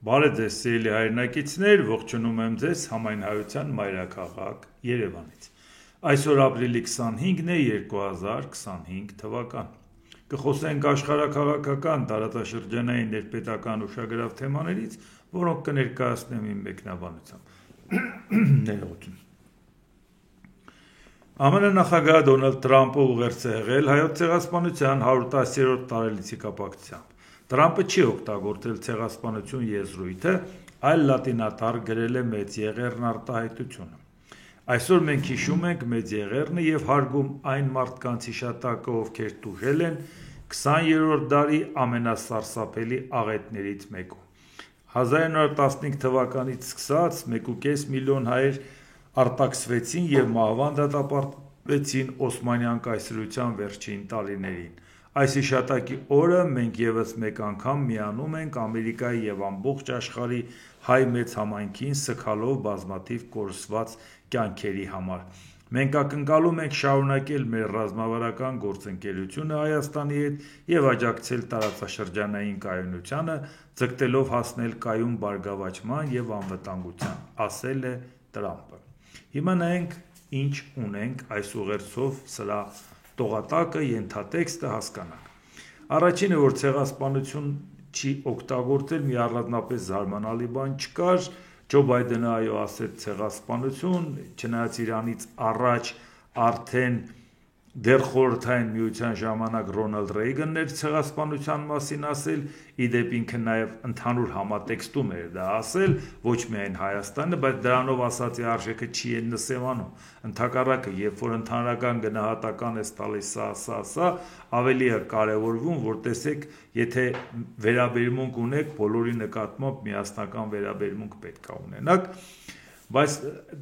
Բարև ձեզ սիրելի հայրենակիցներ, ողջունում եմ ձեզ համայնայնության մայրաքաղաք Երևանից։ Այսօր ապրիլի 25-ն է 2025 թվական։ Կխոսենք աշխարհաքաղաքական, տարածաշրջանային, ներպետական ուշագրավ թեմաներից, որոնք կներկայացնեմ իմ մեկնաբանությամբ։ Ներողություն։ ԱՄՆ նախագահ Դոնալդ Թրամփը ուղերձ է եղել Հայոց ցեղասպանության 110-րդ տարելիցի կապակցությամբ։ Թրամփը չի օգտագործել ցեղասպանություն եզրույթը, այլ լատինատառ գրել է մեծ եղեռն արտահայտությունը։ Այսօր մենք հիշում ենք մեծ եղեռնը եւ հարգում այն մարդկանց հիշատակը, ովքեր տուժել են 20-րդ դարի ամենասարսափելի աղետներից մեկում։ 1915 թվականից սկսած 1,5 միլիոն հայեր արտաքսվեցին եւ մահվան դատապարտվեցին Օսմանյան կայսրության վերջին տարիներին։ Այս հիշատակի օրը մենք եւս մեկ անգամ միանում ենք Ամերիկայի եւ ամբողջ աշխարհի հայ մեծ համայնքին սգալով բազմաթիվ կորսված կյանքերի համար։ Մենք ակնկալում ենք շարունակել մեր ռազմավարական գործընկերությունը Հայաստանի հետ եւ աջակցել տարածաշրջանային կայունությանը, ձգտելով հասնել կայուն բարգավաճման եւ անվտանգության, ասել է Թրամփը։ Հիմա նայենք ինչ ունենք այս ուղերձով սրա տողատակը, ենթատեքստը հասկանանք։ Առաջինը, որ ցեղասպանություն չի օգտագործել, մի առանձնապես զարմանալի բան չկար, Ջո Բայդենը այո ասեց ցեղասպանություն, չնայած Իրանից առաջ արդեն դեռ խորհրդային միության ժամանակ Ռոնալդ Ռեյգանն էր ցեղասպանության մասին ասել, իդեպ ինքը նաև ընդհանուր համատեքստում էր դա ասել, ոչ միայն Հայաստանը, բայց դրանով ասացի արժեքը չի նսևանում։ Ընդհակառակը, երբ որ ընդհանրական գնահատական է տալիս սա, ավելի է կարևորվում, որ տեսեք, եթե վերաբերմունք ունեք, բոլորի նկատմամբ միասնական վերաբերմունք պետք է ունենաք, բայց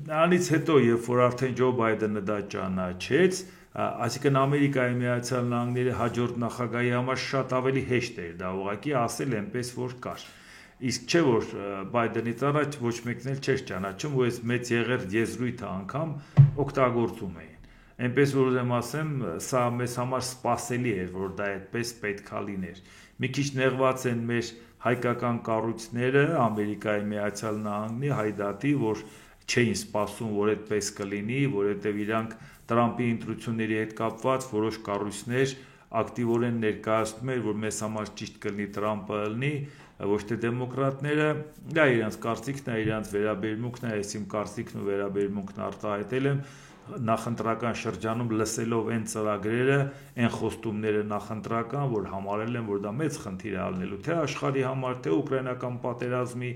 նրանից հետո, երբ որ արդեն Ջո Բայդենը դա ճանաչեց, այսինքն Ամերիկայի Միացյալ Նահանգների հաջորդ նախագահի համար շատ ավելի հեշտ էր դա ուղղակի ասել այնպես որ կար։ Իսկ չէ որ Բայդենից առաջ ոչ մեկն էլ չէր ճանաչում, ու այս մեծ եղերդ եզրույթը անգամ օգտագործում էին։ Այնպես որ ուզեմ ասեմ, սա մեզ համար սպասելի էր, որ դա այդպես պետքա լիներ։ Մի քիչ նեղված են մեր հայկական կառույցները Ամերիկայի Միացյալ Նահանգների հայդատի, որ չէին սպասում, որ այդպես կլինի, որովհետև իրանք Տրամփի ընտրությունների հետ կապված որոշ կառույցներ ակտիվորեն ներկայացնում էր, որ մեզ համար ճիշտ կլինի Տրամփը ելնի, ոչ թե դեմոկրատները, դա իրանց կարծիքն է, իրանց վերաբերմունքն է, այս իմ կարծիքն ու վերաբերմունքն արտահայտել եմ նախընտրական շրջանում լսելով այն ծրագրերը, այն խոստումները նախընտրական, որ համարել են, որ դա մեծ խնդիր է ալնելու թե աշխարհի համար, թե ուկրաինական պատերազմի,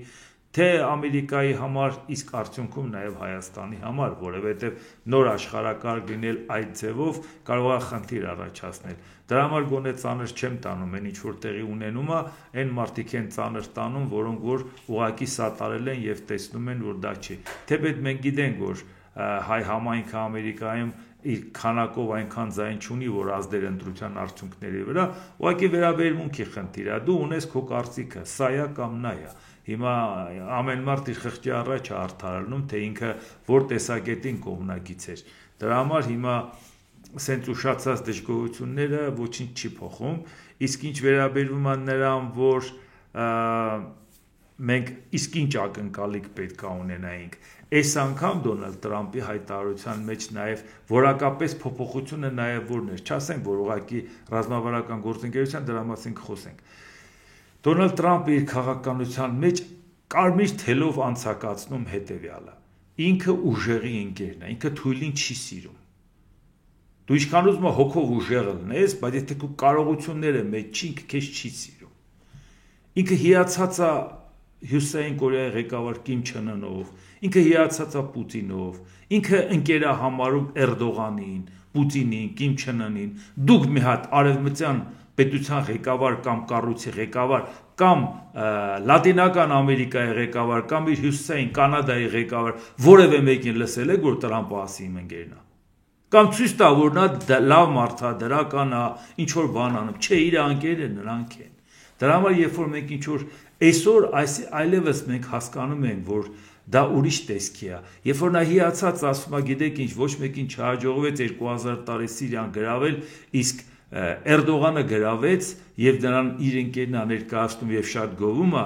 թե Ամերիկայի համար, իսկ արդյունքում նաև Հայաստանի համար, որովհետև նոր աշխարհակարգ լինել այդ ձևով կարող է խնդիր առաջացնել։ Դրա համար գոնե ծանր չեմ տանում, այն ինչ որ տեղի ունենում է, այն մարդիկ են ծանր տանում, որոնք որ ուղակի սատարել են եւ տեսնում են, որ դա չի։ Թեպետ մենք գիտենք, որ հայ համայնքը Ամերիկայում իր քանակով այնքան ձայն չունի, որ ազդեր ընտրության արդյունքների վրա, ուղղակի վերաբերմունքի խնդիր է։ Դու ունես քո կարծիքը, սա է կամ նա է։ Հիմա ամեն մարդ իր խղճի առաջ է արդարանում, թե ինքը որ տեսակետին կողմնակից էր։ Դրա համար հիմա սենց ուշացած դժգոհությունները ոչինչ չի փոխում, իսկ ինչ վերաբերվում է նրան, որ մենք իսկ ինչ ակնկալիք պետք է ունենայինք։ Այս անգամ Դոնալդ Թրամփի հայտարարության մեջ նաև որակապես փոփոխությունը նաև որն էր, չասենք, որ ուղղակի ռազմավարական գործընկերության դրա մասին կխոսենք։ Դոնալդ Թրամփը իր քաղաքականության մեջ կարմիր թելով անցակացնում հետևյալը. ինքը ուժեղի ընկերն է, ինքը թույլին չի սիրում։ Դու ինչքան ուզում ես հոգով ուժեղ լինես, բայց եթե քո կարողությունները մեջ չի, ինքը քեզ չի սիրում։ Ինքը հիացած է Հյուսիսային Կորեայի ղեկավար Կիմ Չեն Ընով, ինքը հիացած է Պուտինով, ինքը ընկեր է համարում Էրդողանին, Պուտինին, Կիմ Չեն Ընին։ Դուք մի հատ արևմտյան պետության ղեկավար կամ կառույցի ղեկավար կամ Լատինական Ամերիկայի ղեկավար կամ իր հյուսիսային Կանադայի ղեկավար որևէ մեկին լսել եք, որ Տրամփը ասի իմ ընկերն է։ Կամ ցույց տա, որ նա լավ մարդ է, դրական է, ինչ որ բան անում, չէ, իր անկերները նրանք են։ Դրա համար երբ որ մենք ինչ որ այսօր այլևս մենք հասկանում ենք, որ դա ուրիշ տեսքի է։ Երբ որ նա հիացած ասում է, գիտեք ինչ, ոչ մեկին չհաջողվեց 2000 տարի Սիրիան գրավել, իսկ Էրդողանը գրավեց եւ նրան իր ընկերն է ներկայացնում եւ շատ գովում է,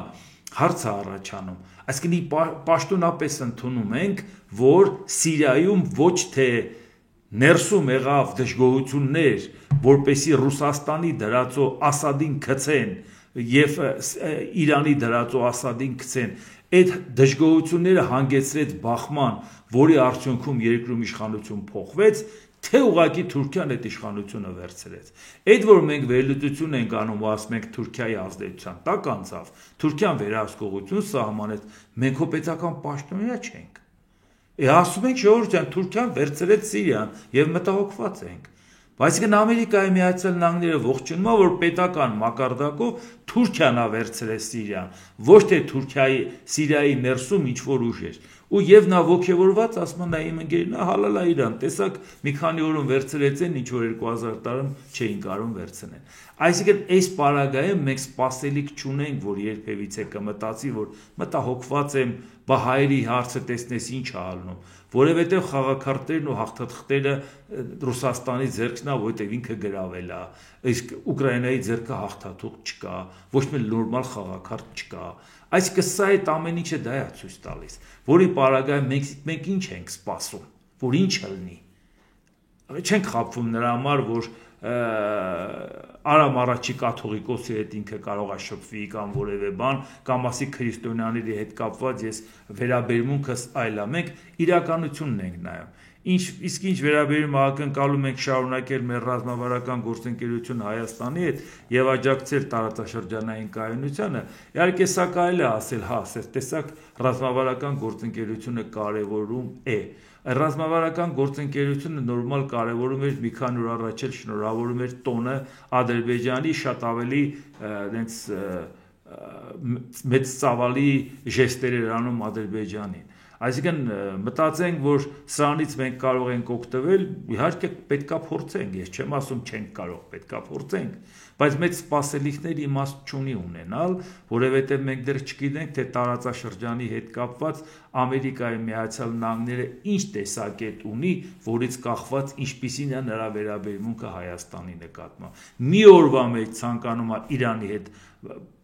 հարց է առաջանում, այսինքն պաշտոնապես ընդունում ենք, որ Սիրիայում ոչ թե ներսում եղավ դժգոհություններ, որպեսի Ռուսաստանի դրածո Ասադին գցեն եւ Իրանի դրածո Ասադին գցեն, այդ դժգոհությունները հանգեցրեց բախման, որի արդյունքում երկրում իշխանություն փոխվեց, թե ուղղակի Թուրքիան այդ իշխանությունը վերցրեց։ Այդ որ մենք վերլուծություն ենք անում ու ասում ենք Թուրքիայի ազդեցության տակ անցավ, Թուրքիան վերահսկողություն սահմանեց, մենք հո պետական պաշտոնյա չենք։ Ասում ենք ժողովրդյան Թուրքիան վերցրեց Սիրիան եւ մտահոգված ենք։ Այսինքն Ամերիկայի Միացյալ Նահանգները ողջունում է, որ պետական մակարդակով Թուրքիան է վերցրել Սիրիան, ոչ թե Սիրիայի ներսում ինչ որ ուժեր։ Ու եւ նա ողջևորված ասում է նա իմ ընկերն է, հալալա Իրան, տեսակ մի քանի օրում վերցրեց են, ինչ որ 2000 տարում չէին կարող վերցնել։ Այսինքն այս պարագայում մենք սպասելիք չունենք, որ երբևիցե կմտածի, որ մտահոգված եմ, բա հայերի հարցը տեսնես ինչ է ալնում, որովհետև խաղաքարտերն ու հաղթաթղթերը Ռուսաստանի ձեռքն է, որովհետև ինքը գրավել է, իսկ Ուկրաինայի ձեռքը հաղթաթուղթ չկա, ոչ մի նորմալ խաղաքարտ չկա։ Այսինքն սա այդ ամեն ինչը դա է ցույց տալիս, որի պարագայում մենք ինչ ենք սպասում, որ ինչ լինի։ Չենք խաբվում նրա համար, որ Արամ առաջի կաթողիկոսի հետ ինքը կարող է շփվի կամ որևէ բան, կամ ասի քրիստոնյաների հետ կապված ես վերաբերմունքս այլ է, մենք իրականությունն ենք նայում։ Իսկ ինչ վերաբերում ակնկալում ենք շարունակել մեր ռազմավարական գործընկերությունը Հայաստանի հետ եւ աջակցել տարածաշրջանային կայունությանը, իհարկե սա կարելի է ասել, հա, տեսակ ռազմավարական գործընկերությունը կարևորում է։ Ռազմավարական գործընկերությունը նորմալ կարևորում էր մի քանի օր առաջ էլ շնորհավորում էր տոնը Ադրբեջանի շատ ավելի այնց մեծ ծավալի ժեստեր էր անում Ադրբեջանին։ Այսինքն մտածենք, որ սրանից մենք կարող ենք օգտվել, իհարկե պետքա փորձենք, ես չեմ ասում չենք կարող, պետքա փորձենք, բայց մեծ սպասելիքներ իմաստ չունի ունենալ, որովհետև մենք դեռ չգիտենք, թե տարածաշրջանի հետ կապված Ամերիկայի Միացյալ Նահանգները ինչ տեսակետ ունի, որից կախված ինչպիսին է նրա վերաբերմունքը Հայաստանի նկատմամբ։ Մի օրվա մեջ ցանկանում է Իրանի հետ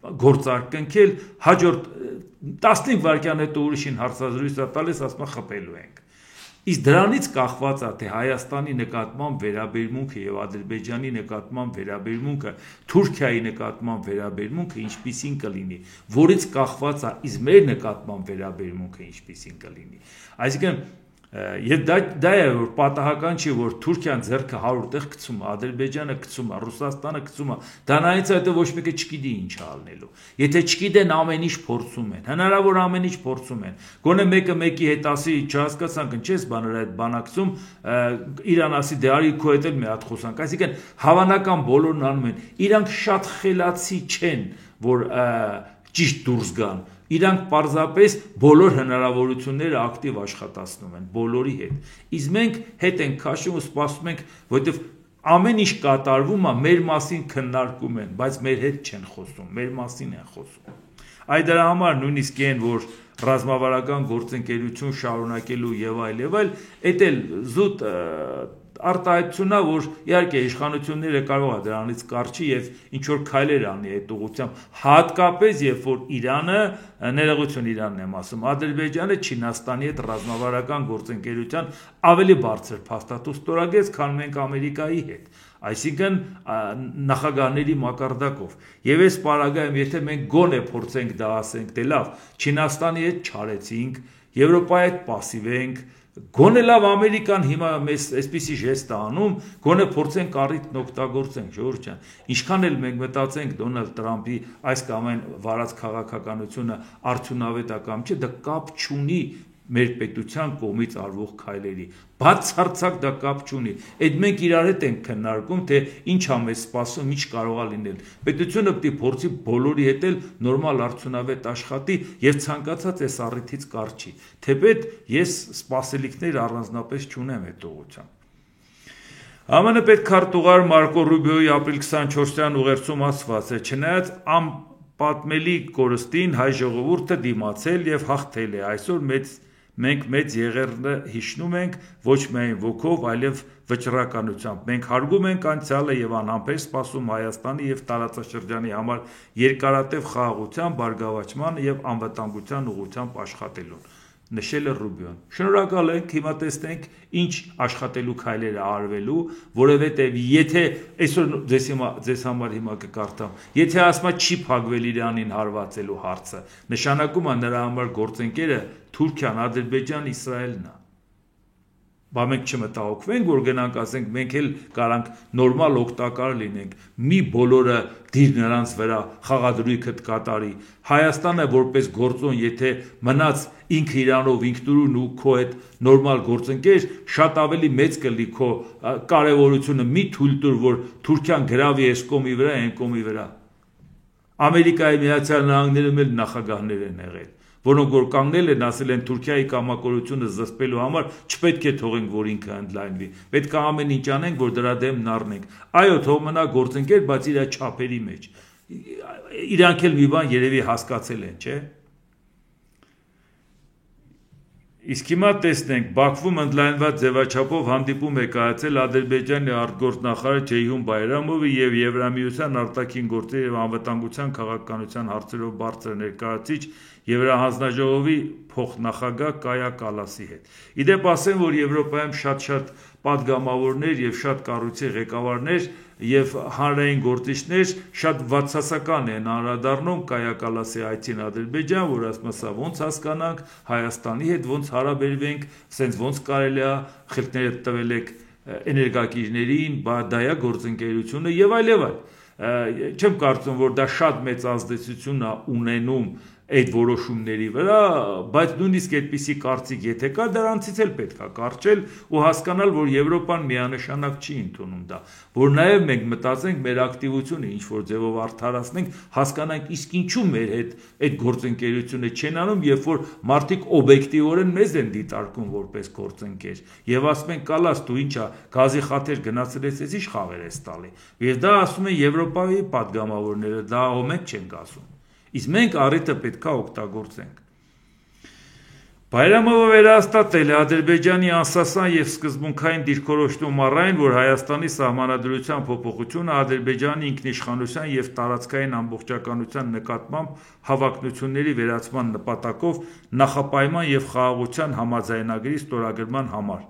գործարկել, հաջորդ 15 վայրկյան հետո ուրիշին հարցազրույց է տալիս, ասում է խփելու ենք։ Իսկ դրանից կախված է, թե Հայաստանի նկատմամբ վերաբերմունքը եւ Ադրբեջանի նկատմամբ վերաբերմունքը, Թուրքիայի նկատմամբ վերաբերմունքը ինչպիսին կլինի, որից կախված է իսկ մեր նկատմամբ վերաբերմունքը ինչպիսին կլինի։ Այսինքն Եվ դա է, որ պատահական չի, որ Թուրքիան ձեռքը 100 տեղ գցում է, Ադրբեջանը գցում է, Ռուսաստանը գցում է, դրանից հետո ոչ մեկը չգիտի ինչ է ալնելու։ Եթե չգիտեն, ամեն ինչ փորձում են, հնարավոր ամեն ինչ փորձում են։ Գոնե մեկը մեկի հետ ասի, չհասկացանք, ինչպես բաներ այդ բանակցում, Իրան ասի, դե արի քո հետ էլ մի հատ խոսանք։ Այսինքն հավանական բոլորն անում են։ Իրանք շատ խելացի չեն, որ ճիշտ դուրս գան։ Իրանք պարզապես բոլոր հնարավորությունները ակտիվ աշխատացնում են, բոլորի հետ։ Իսկ մենք հետ ենք քաշում ու սպասում ենք, որովհետև ամեն ինչ կատարվում է, մեր մասին քննարկում են, բայց մեր հետ չեն խոսում, մեր մասին են խոսում։ Այդ դրա համար նույնիսկ են, որ ռազմավարական գործընկերություն շարունակելու եւ այլ, այդ էլ զուտ արտահայտությունն է, որ իհարկե իշխանությունները կարող է դրանից կարճի եւ ինչ որ քայլեր անի այդ ուղղությամբ, հատկապես երբ որ Իրանը, ներողություն Իրանն եմ ասում, Ադրբեջանը Չինաստանի հետ ռազմավարական գործընկերության ավելի բարձր փաստաթուղթ ստորագրեց, քան մենք Ամերիկայի հետ, այսինքն նախագահների մակարդակով։ Եվ այս պարագայում, եթե մենք գոնե փորձենք դա ասենք, դե լավ, Չինաստանի հետ չարեցինք, Եվրոպայի հետ պասիվ ենք, գոնե լավ Ամերիկան հիմա մեզ այսպիսի ժեստ է անում, գոնե փորձենք առիթն օգտագործենք, ժողովուրդ ջան։ Ինչքան էլ մենք մտածենք Դոնալդ Տրամփի այս կամ այն վարած քաղաքականությունը արդյունավետ է կամ չէ, դա կապ չունի մեր պետության կողմից արվող քայլերի։ Բացարձակ դա կապ չունի։ Այդ մենք իրար հետ ենք քննարկում, թե ինչ է մեզ սպասում, ինչ կարող է լինել։ Պետությունը պետք է փորձի բոլորի հետ էլ նորմալ արդյունավետ աշխատի եւ ցանկացած այս առիթից կարճի։ Թեպետ ես սպասելիքներ առանձնապես չունեմ այդ ուղղությամբ։ ԱՄՆ պետքարտուղար Մարկո Ռուբիոյի ապրիլ 24-յան ուղերձում ասված է. չնայած պատմելի կորստին հայ ժողովուրդը դիմացել եւ հաղթել է այսօր մենք մեծ եղերնը հիշնում ենք ոչ միայն ոգով, այլև վճռականությամբ։ Մենք հարգում ենք անցյալը եւ անհամբեր սպասում Հայաստանի եւ տարածաշրջանի համար երկարատև խաղաղության, բարգավաճման եւ անվտանգության ուղղությամբ աշխատելուն, նշել է Ռուբիոն։ Շնորհակալ ենք, հիմա տեսնենք ինչ աշխատելու քայլեր է արվելու, որովհետև եթե այսօր ձեզ համար հիմա կկարդամ, եթե ասма չի փակվել Իրանին հարվածելու հարցը, նշանակում է նրա համար գործընկերը Թուրքիան, Ադրբեջան, Իսրայելն է։ Բա մենք չմտահոգվենք, որ գնանք ասենք մենք էլ կարանք նորմալ օգտակար լինենք, մի բոլորը դիր նրանց վրա խաղադրույքդ կատարի։ Հայաստանը որպես գործոն, եթե մնաց ինքը Իրանով ինքնուրույն ու քո հետ նորմալ գործընկեր, շատ ավելի մեծ կլի քո կարևորությունը, մի թույլ տուր, որ Թուրքիան գրավի այս կողմի վրա, այն կողմի վրա։ Ամերիկայի Միացյալ Նահանգներում էլ նախագահներ են եղել, որոնք որ կանգնել են, ասել են Թուրքիայի կամակորությունը զսպելու համար չպետք է թողենք, որ ինքը ընդլայնվի։ Պետք է ամեն ինչ անենք, որ դրա դեմն առնենք։ Այո, թող մնա գործընկեր, բայց իր չափերի մեջ։ Իրանք էլ մի բան երևի հասկացել են, չէ՞։ Իսկ հիմա տեսնենք, Բաքվում ընդլայնված ձևաչափով հանդիպում է կայացել Ադրբեջանի արտգործնախարար Ceyhun Bayramovի եւ Եվրամիության արտաքին գործերի եւ անվտանգության քաղաքականության հարցերով բարձր ներկայացուցիչ Եվրահանձնաժողովի փոխնախագահ Կայա Կալասի հետ։ Իդեպ ասեմ, որ Եվրոպայում շատ պատգամավորներ եւ շատ կառույցի ղեկավարներ եւ հանրային գործիչներ շատ վատասական են անդրադառնում Կայա Կալասի այցին Ադրբեջան, որ ասում է ոնց հասկանանք Հայաստանի հետ ոնց հարաբերվենք, սենց ոնց կարելի է խելքները տվել եք էներգակիրներին, դա է գործընկերությունը եւ այլև։ Չեմ կարծում, որ դա շատ մեծ ազդեցություն է ունենում այդ որոշումների վրա, բայց նույնիսկ այդպիսի կարծիք եթե կա, դրանցից էլ պետք է կարճել ու հասկանալ, որ Եվրոպան միանշանակ չի ընդունում դա, որ նաև մենք մտածենք մեր ակտիվությունը ինչ որ ձևով արդարացնենք, հասկանանք իսկ ինչու մեր հետ այդ գործընկերությունը չեն անում, երբ որ մարդիկ օբյեկտիվորեն մեզ են դիտարկում որպես գործընկեր եւ ասում են կալաս դու ինչա գազի խաթեր գնացել ես ի՞նչ խաղեր ես տալի։ Եվ դա ասում են Եվրոպայի պատգամավորները, դա մենք չենք ասում։ Իսկ մենք առիթը պետքա օգտագործենք։ Բայրամովը վերահաստատել է Ադրբեջանի անսասան եւ սկզբունքային դիրքորոշում առայն, որ Հայաստանի սահմանադրության փոփոխությունը Ադրբեջանի ինքնիշխանության եւ տարածքային ամբողջականության նկատմամբ հավակնությունների վերացման նպատակով նախապայման եւ խաղաղության համաձայնագրի ստորագրման համար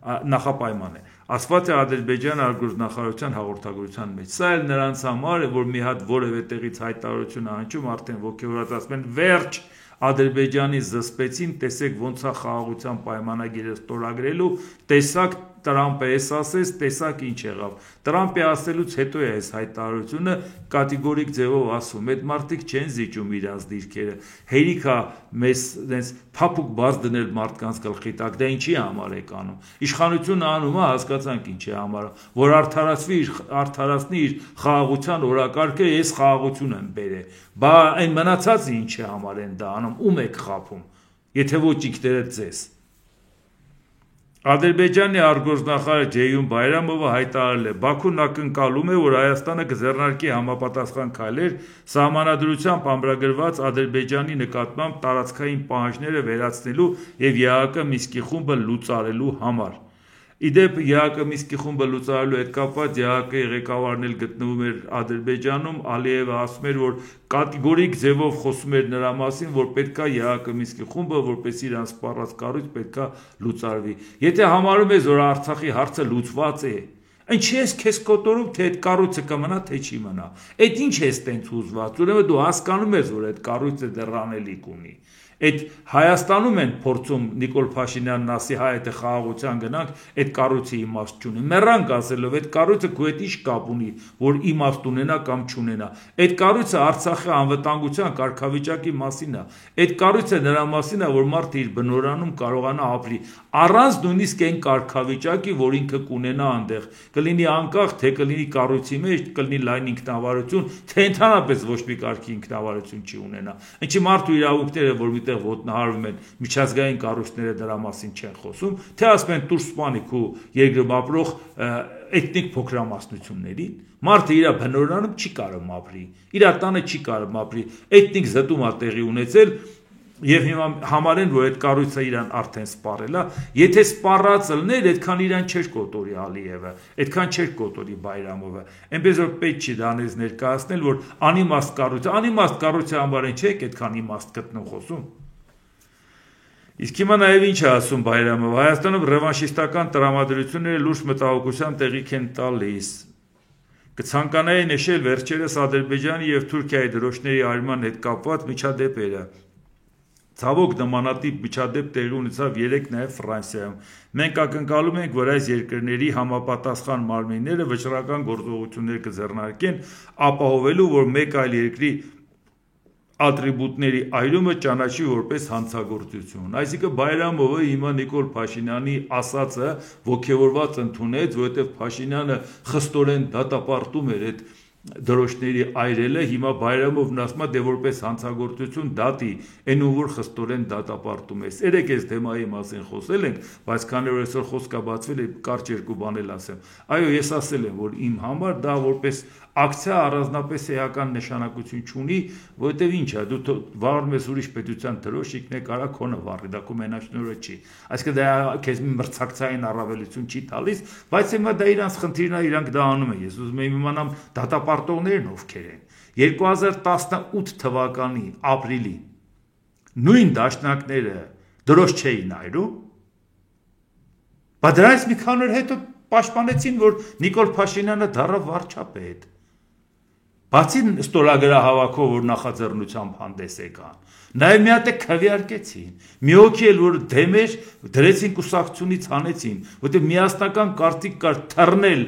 նախապայման է, ասված է Ադրբեջան արտգործնախարարության հաղորդագրության մեջ։ Սա էլ նրանց համար է, որ մի հատ որևէ տեղից հայտարարություն անջում, արդեն ոգևորած ասում են վերջ Ադրբեջանի զսպեցին, տեսեք ոնց է խաղաղության պայմանագիրը ստորագրելու, տեսակ Տրամպը էս ասես, տեսակ ինչ եղավ։ Տրամպի ասելուց հետո է այս հայտարարությունը կատեգորիկ ձևով ասում, այդ մարդիկ չեն զիջում իրանց դիրքերը։ Հերիք է մեզ այնպես փափուկ բաց դնել մարդկանց գլխի տակ, դա ինչի համար եք անում։ Իշխանությունը անում է, հասկացանք ինչի համար, որ արդարացնի իր խաղաղության օրակարգը, ես խաղաղություն եմ բերել։ Բա այն մնացածը ինչի համար են դա անում, ում եք խափում, եթե ոչ ինքներդ ձեզ։ Ադրբեջանի արտգործնախարար Ceyhun Bayramovը հայտարարել է. Բաքուն ակնկալում է, որ Հայաստանը կձեռնարկի համապատասխան քայլեր սահմանադրությամբ ամրագրված Ադրբեջանի նկատմամբ տարածքային պահանջները վերացնելու եւ ԵԱՀԿ Մինսկի խումբը լուծարելու համար։ Իդեպ ԵԱՀԿ Մինսկի խումբը լուծարելու հետ կապված ԵԱՀԿ-ի ղեկավարն էլ գտնվում էր Ադրբեջանում, Ալիևը ասում էր, որ կատեգորիկ ձևով խոսում էր նրա մասին, որ պետքա ԵԱՀԿ Մինսկի խումբը որպես իրան սպառած կառույց պետքա լուծարվի։ Եթե համարում ես, որ Արցախի հարցը լուծված է, ինչի ես քեզ կոտորում, թե այդ կառույցը կմնա, թե չի մնա։ Այդ ինչ ես տենց ուզված, ուրեմն դու հասկանում ես, որ այդ կառույցը դեռ անելիք ունի։ Այդ Հայաստանում են փորձում Նիկոլ Փաշինյանն ասի հայ եթե խաղաղության գնանք, այդ կառույցը իմաստ չունի։ Մեռանք ասելով, այդ կառույցը քո հետ ինչ կապ ունի, որ իմաստ ունենա կամ չունենա։ Այդ կառույցը Արցախի անվտանգության կարգավիճակի մասին է։ Այդ կառույցը նրա մասին է, որ մարդը իր բնորանում կարողանա ապրի առանց նույնիսկ այն կարգավիճակի, որ ինքը կունենա այնտեղ, կլինի անկախ, թե կլինի կառույցի մեջ, կլինի լայն ինքնավարություն, թե ընդհանրապես ոչ մի կարգի ինքնավարություն չի ունենա։ Ինչի մարդու իրավունքները, որ միտեղ ոտնահարվում են, միջազգային կառույցները դրա մասին չեն խոսում, թե ասում են դուրս սպանիք ու երկրում ապրող էթնիկ փոքրամասնություններին, մարդը իր բնորանում չի կարող ապրի, իր տանը չի կարող ապրի, էթնիկ զտում է տեղի ունեցել, Եվ հիմա համարեն, որ այդ կառույցը իրան արդեն սպառել է, եթե սպառած լներ, այդքան իրան չէր կոտորի Ալիևը, այդքան չէր կոտորի Բայրամովը, այնպես որ պետք չի դրանից ներկայացնել, որ անիմաստ կառույցը համարեն չէ, այդքան իմաստ գտնում խոսում։ Իսկ հիմա նաև ինչ է ասում Բայրամովը, Հայաստանում ռևանշիստական տրամադրությունները լուրջ մտահոգության տեղիք են տալիս։ Կցանկանայի նշել վերջերս Ադրբեջանի և Թուրքիայի դրոշների արման հետ կապված միջադեպերը։ Ցավոք նմանատիպ միջադեպ տեղի ունեցավ երեկ նաև Ֆրանսիայում։ Մենք ակնկալում ենք, որ այս երկրների համապատասխան մարմինները վճռական գործողություններ կձեռնարկեն, ապահովելու, որ մեկ այլ երկրի ատրիբուտների այրումը ճանաչի որպես հանցագործություն։ Այսինքն Բայրամովը հիմա Նիկոլ Փաշինյանի ասածը ոգևորված ընդունեց, որովհետև Փաշինյանը խստորեն դատապարտում էր այդ դրոշների այրելը, հիմա Բայրամովն ասում է, դե որպես հանցագործություն դատի, այն ում որ խստորեն դատապարտում է։ Երեք այս թեմայի մասին խոսել ենք, բայց քանի որ այսօր խոսքը բացվել է, կարճ երկու բան էլ ասեմ։ Այո, ես ասել եմ, որ իմ համար դա որպես ակցիա առանձնապես էական նշանակություն չունի, որովհետև ինչ է, դու վառում ես ուրիշ պետության դրոշ, ինքն է կարա քոնը վառի, դա քո մենաշնորհը չի։ Այսինքն դա քեզ մի մրցակցային առավելություն չի տալիս, բայց հիմա դա իրանց խնդիրն է, իրանք դա անում են։ Ես ուզում եմ իմանամ դատապարտողներն ովքեր են։ 2018 թվականի ապրիլի նույն դաշնակները դրոշ չէին այրում, բայց դրանից մի քանի օր հետո պաշտպանեցին, որ Նիկոլ Փաշինյանը դառավ վարչապետ։ Բացի ստորագրահավաքով, որ նախաձեռնությամբ հանդես եկան, նաև մի հատ է քվեարկեցին, մի հոգի էլ որ դեմ էր, դրեցին կուսակցությունից հանեցին, որտեղ միասնական կարծիք կար թռնել